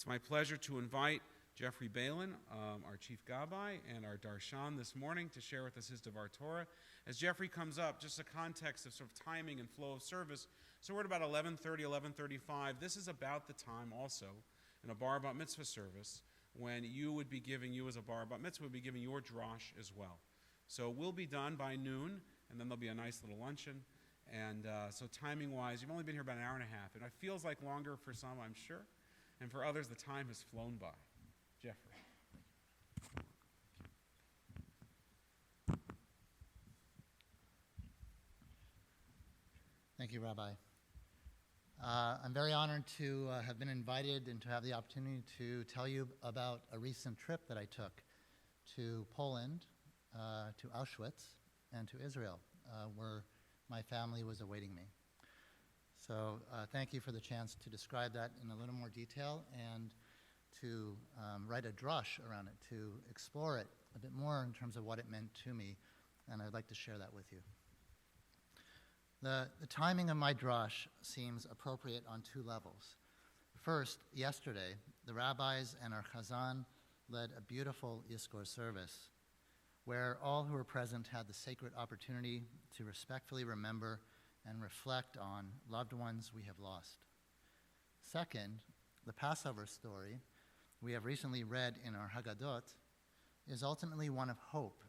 It's my pleasure to invite Jeffrey Balin, our Chief Gabbai, and our Darshan this morning to share with us his Devar Torah. As Jeffrey comes up, just a context of sort of timing and flow of service. So we're at about 11:30, 11:35. This is about the time also in a bar bat mitzvah service when you as a bar bat mitzvah would be giving your Drash as well. So we'll be done by noon, and then there'll be a nice little luncheon. And so timing-wise, you've only been here about an hour and a half, and it feels like longer for some, I'm sure. And for others, the time has flown by. Jeffrey. Thank you, Rabbi. I'm very honored to have been invited and to have the opportunity to tell you about a recent trip that I took to Poland, to Auschwitz, and to Israel, where my family was awaiting me. So thank you for the chance to describe that in a little more detail and to write a drush around it, to explore it a bit more in terms of what it meant to me, and I'd like to share that with you. The timing of my drush seems appropriate on two levels. First, yesterday, the rabbis and our chazan led a beautiful Yizkor service where all who were present had the sacred opportunity to respectfully remember and reflect on loved ones we have lost. Second, the Passover story we have recently read in our Haggadot is ultimately one of hope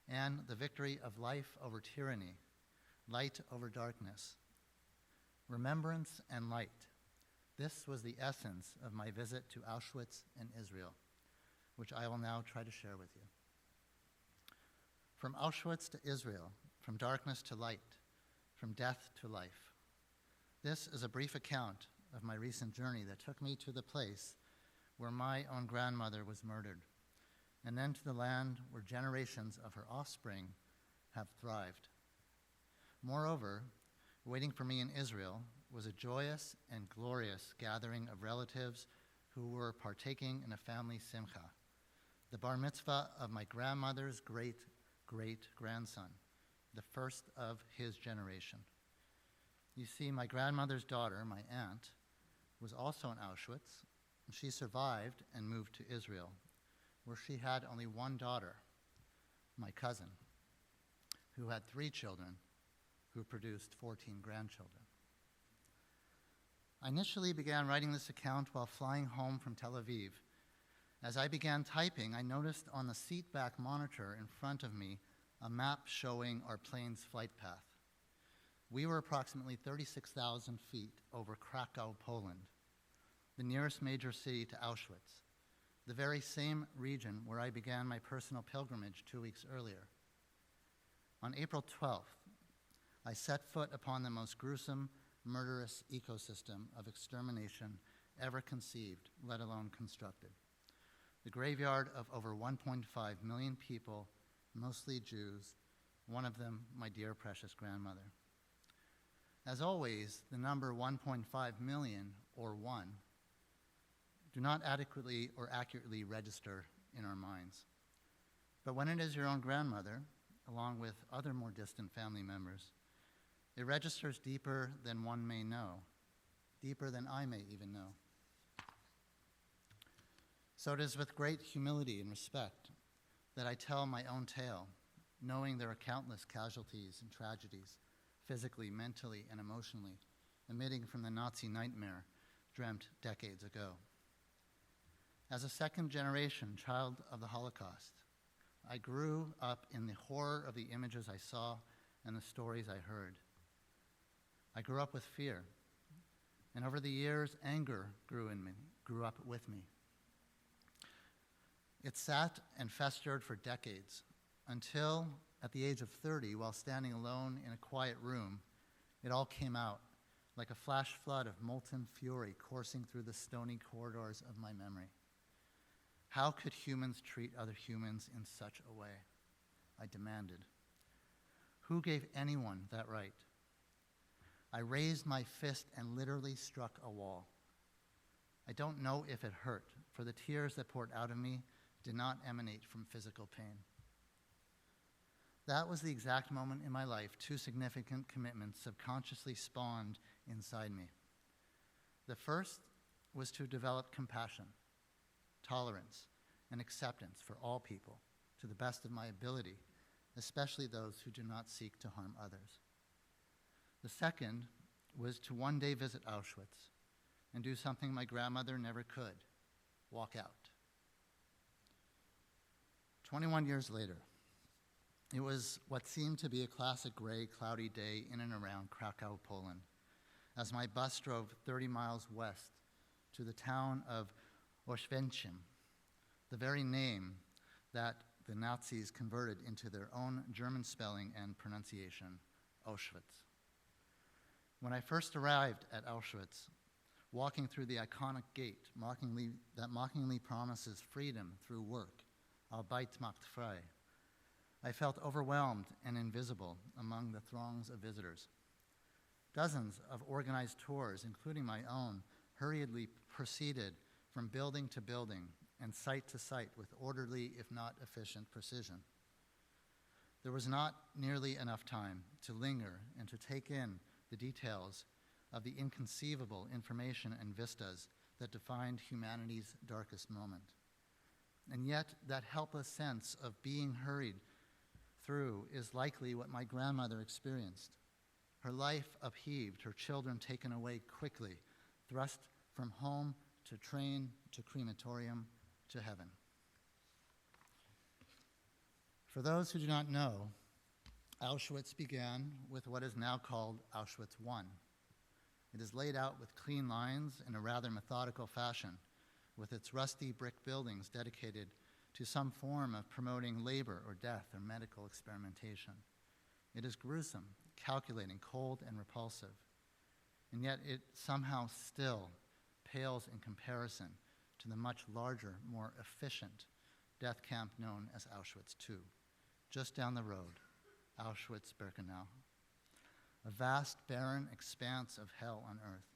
and the victory of life over tyranny, light over darkness, remembrance and light. This was the essence of my visit to Auschwitz and Israel, which I will now try to share with you. From Auschwitz to Israel, from darkness to light, from death to life. This is a brief account of my recent journey that took me to the place where my own grandmother was murdered, and then to the land where generations of her offspring have thrived. Moreover, waiting for me in Israel was a joyous and glorious gathering of relatives who were partaking in a family simcha, the bar mitzvah of my grandmother's great-great-grandson, the first of his generation. You see, my grandmother's daughter, my aunt, was also in Auschwitz. She survived and moved to Israel, where she had only one daughter, my cousin, who had 3 children, who produced 14 grandchildren. I initially began writing this account while flying home from Tel Aviv. As I began typing, I noticed on the seatback monitor in front of me a map showing our plane's flight path. We were approximately 36,000 feet over Krakow, Poland, the nearest major city to Auschwitz, the very same region where I began my personal pilgrimage 2 weeks earlier. On April 12th, I set foot upon the most gruesome, murderous ecosystem of extermination ever conceived, let alone constructed. The graveyard of over 1.5 million people, mostly Jews, one of them my dear precious grandmother. As always, the number 1.5 million, or 1, do not adequately or accurately register in our minds. But when it is your own grandmother, along with other more distant family members, it registers deeper than one may know, deeper than I may even know. So it is with great humility and respect that I tell my own tale, knowing there are countless casualties and tragedies, physically, mentally, and emotionally, emitting from the Nazi nightmare dreamt decades ago. As a second-generation child of the Holocaust, I grew up in the horror of the images I saw and the stories I heard. I grew up with fear, and over the years, anger grew up with me. It sat and festered for decades until, at the age of 30, while standing alone in a quiet room, it all came out like a flash flood of molten fury coursing through the stony corridors of my memory. How could humans treat other humans in such a way? I demanded. Who gave anyone that right? I raised my fist and literally struck a wall. I don't know if it hurt, for the tears that poured out of me did not emanate from physical pain. That was the exact moment in my life 2 significant commitments subconsciously spawned inside me. The first was to develop compassion, tolerance, and acceptance for all people to the best of my ability, especially those who do not seek to harm others. The second was to one day visit Auschwitz and do something my grandmother never could, walk out. 21 years later, it was what seemed to be a classic gray, cloudy day in and around Krakow, Poland, as my bus drove 30 miles west to the town of Auschwitz, the very name that the Nazis converted into their own German spelling and pronunciation, Auschwitz. When I first arrived at Auschwitz, walking through the iconic gate that mockingly promises freedom through work, Arbeit macht frei, I felt overwhelmed and invisible among the throngs of visitors. Dozens of organized tours, including my own, hurriedly proceeded from building to building and site to site with orderly, if not efficient, precision. There was not nearly enough time to linger and to take in the details of the inconceivable information and vistas that defined humanity's darkest moment. And yet, that helpless sense of being hurried through is likely what my grandmother experienced. Her life upheaved, her children taken away quickly, thrust from home to train to crematorium to heaven. For those who do not know, Auschwitz began with what is now called Auschwitz I. It is laid out with clean lines in a rather methodical fashion, with its rusty brick buildings dedicated to some form of promoting labor or death or medical experimentation. It is gruesome, calculating, cold, and repulsive, and yet it somehow still pales in comparison to the much larger, more efficient death camp known as Auschwitz II, just down the road, Auschwitz-Birkenau. A vast, barren expanse of hell on earth,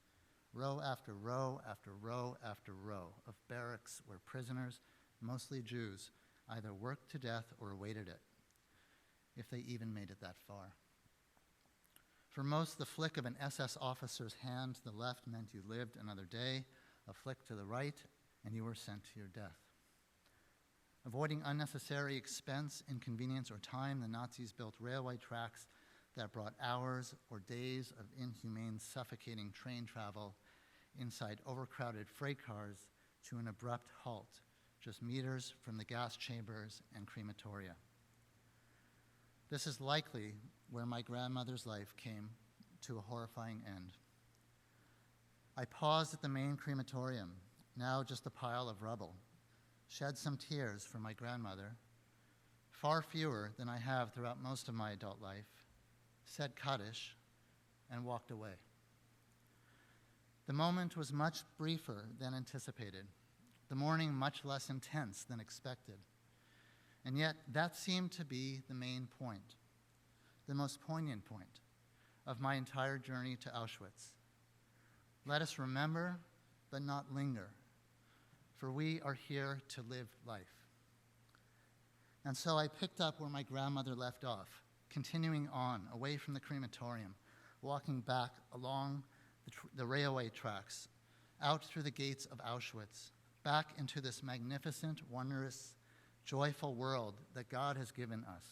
row after row after row after row of barracks where prisoners, mostly Jews, either worked to death or awaited it, if they even made it that far. For most, the flick of an SS officer's hand to the left meant you lived another day, a flick to the right, and you were sent to your death. Avoiding unnecessary expense, inconvenience, or time, the Nazis built railway tracks that brought hours or days of inhumane, suffocating train travel inside overcrowded freight cars to an abrupt halt, just meters from the gas chambers and crematoria. This is likely where my grandmother's life came to a horrifying end. I paused at the main crematorium, now just a pile of rubble, shed some tears for my grandmother, far fewer than I have throughout most of my adult life, said Kaddish, and walked away. The moment was much briefer than anticipated, the morning much less intense than expected. And yet, that seemed to be the main point, the most poignant point of my entire journey to Auschwitz. Let us remember, but not linger, for we are here to live life. And so I picked up where my grandmother left off, continuing on, away from the crematorium, walking back along the railway tracks, out through the gates of Auschwitz, back into this magnificent, wondrous, joyful world that God has given us.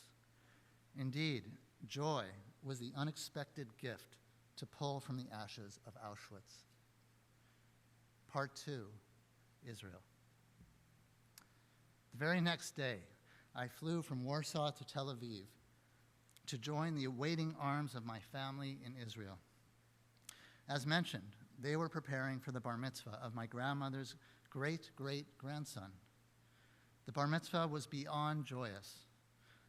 Indeed, joy was the unexpected gift to pull from the ashes of Auschwitz. Part 2, Israel. The very next day, I flew from Warsaw to Tel Aviv to join the awaiting arms of my family in Israel. As mentioned, they were preparing for the bar mitzvah of my grandmother's great-great-grandson. The bar mitzvah was beyond joyous,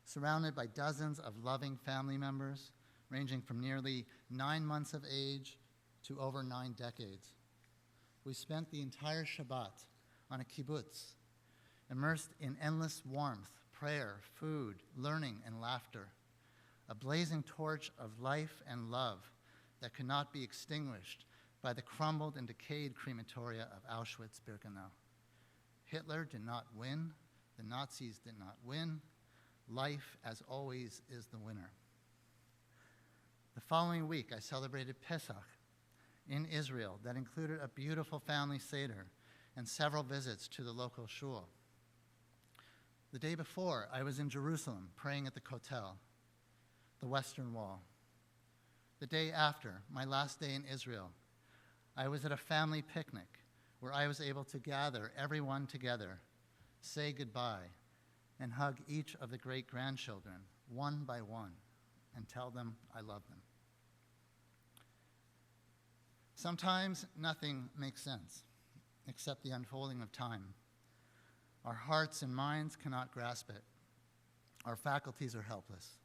surrounded by dozens of loving family members, ranging from nearly 9 months of age to over 9 decades. We spent the entire Shabbat on a kibbutz, immersed in endless warmth, prayer, food, learning, and laughter, a blazing torch of life and love that could not be extinguished by the crumbled and decayed crematoria of Auschwitz-Birkenau. Hitler did not win. The Nazis did not win. Life, as always, is the winner. The following week, I celebrated Pesach in Israel that included a beautiful family seder and several visits to the local shul. The day before, I was in Jerusalem praying at the Kotel, the Western Wall. The day after, my last day in Israel, I was at a family picnic where I was able to gather everyone together, say goodbye, and hug each of the great-grandchildren one by one and tell them I love them. Sometimes nothing makes sense except the unfolding of time. Our hearts and minds cannot grasp it. Our faculties are helpless.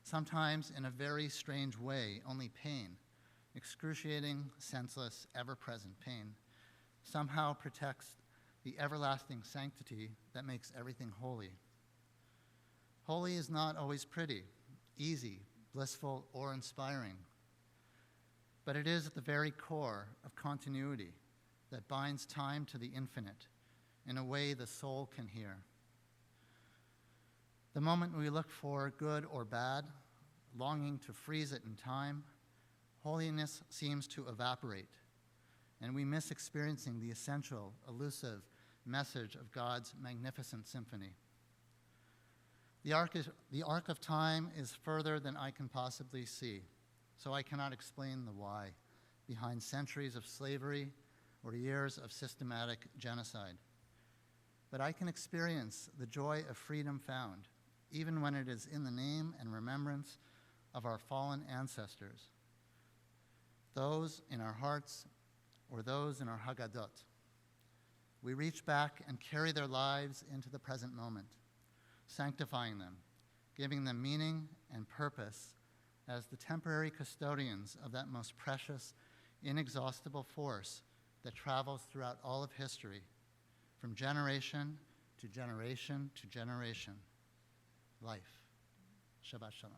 Sometimes, in a very strange way, only pain, excruciating, senseless, ever-present pain, somehow protects the everlasting sanctity that makes everything holy. Holy is not always pretty, easy, blissful, or inspiring, but it is at the very core of continuity that binds time to the infinite in a way the soul can hear. The moment we look for good or bad, longing to freeze it in time, holiness seems to evaporate, and we miss experiencing the essential, elusive message of God's magnificent symphony. The arc of time is further than I can possibly see, so I cannot explain the why behind centuries of slavery or years of systematic genocide. But I can experience the joy of freedom found, even when it is in the name and remembrance of our fallen ancestors, those in our hearts or those in our Haggadot. We reach back and carry their lives into the present moment, sanctifying them, giving them meaning and purpose as the temporary custodians of that most precious, inexhaustible force that travels throughout all of history, from generation to generation to generation. Life. Shabbat Shalom.